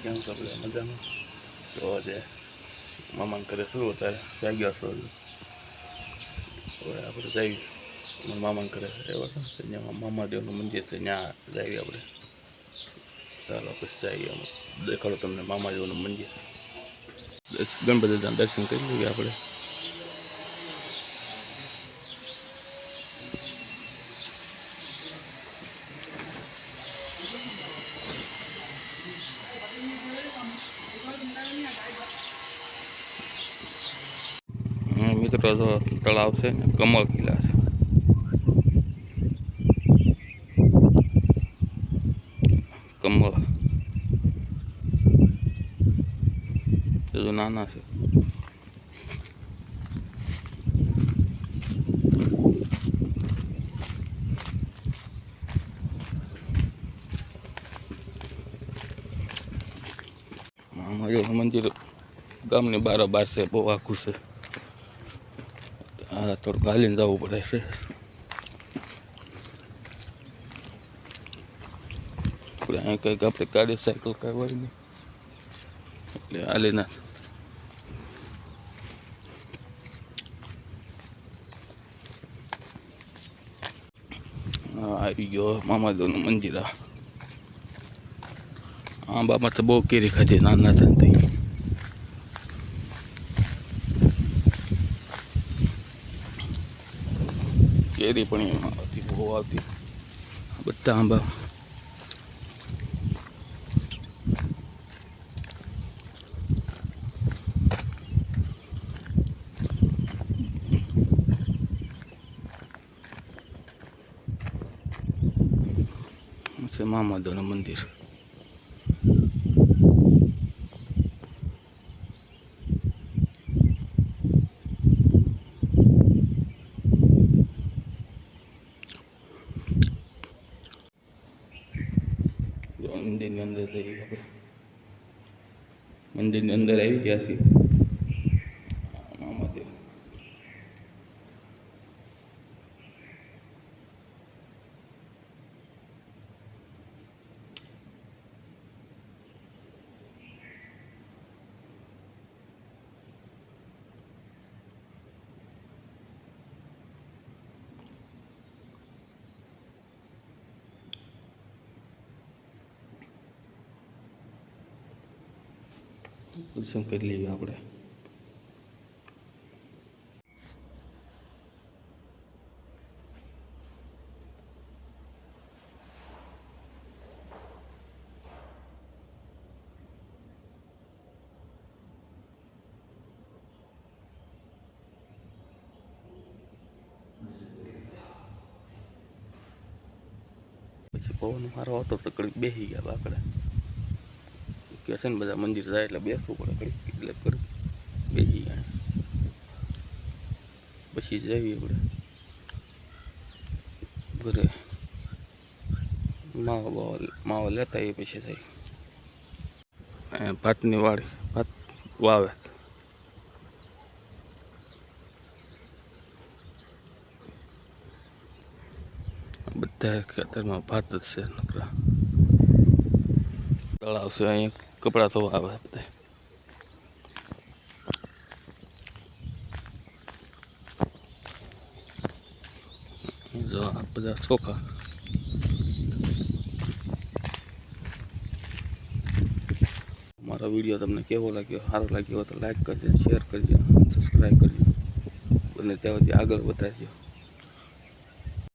કેમ છો આપણે મજામાં? તો આજે મામાને ઘરે શું અત્યારે જાગ્યા છો હવે આપણે જઈએ મામાને ઘરે બરાબર છે ત્યાં મામાદેવનું મંદિર છે ત્યાં જઈએ આપણે. ચાલો પછી જઈએ અમે દેખાડો તમને મામાદેવનું મંદિર. ગણપતિ દાદાના દર્શન કરી લઈએ આપણે. મિત્રો તો તળાવ છે ને કમળ કિલ્લા છે. કમળ તો નાના છે. મામાદેવનું મંદિર ગામની બારોબાર છે, બહુ આખું છે. હા થોડુંક હાલીને જવું પડે છે. અહીં કંઈક આપણે ગાડી સાયકલ કાંઈ હોય નહીં એટલે હાલીને આવી ગયો મામાદેવનું મંદિર. આંબામાં તો બહુ કેરી ખાધી નાના હતા. કેરી પણ એમાં આવતી બહુ આવતી બધા આંબા. છે મામાદેવનું મંદિર. મંદિરની અંદર જઈએ આપણે. મંદિરની અંદર આવી ગયા છીએ. મામાદેવ દર્શન કરી લઈએ આપણે. પછી પવન મારો હતો તો કડીક બેસી ગયા બાકડે કે છે ને બધા મંદિર જાય એટલે બેસવું પડે કડીક એટલે કડીક બેસી ગયા. પછી જઈએ આપણે ઘરે માવો લેતા એ પછી થાય. ભાતની વાડી ભાત વાવે. બધા ખેતરમાં ભાત જ છે નકરા. તળાવ છે અહીંયા કપડાં ધોવા આવે બધા. જો આ બધા ચોખા. મારો વિડીયો તમને કેવો લાગ્યો, સારો લાગ્યો તો લાઈક કરજો, શેર કરજો, સબસ્ક્રાઈબ કરજો અને ત્યાંથી આગળ વધારજો.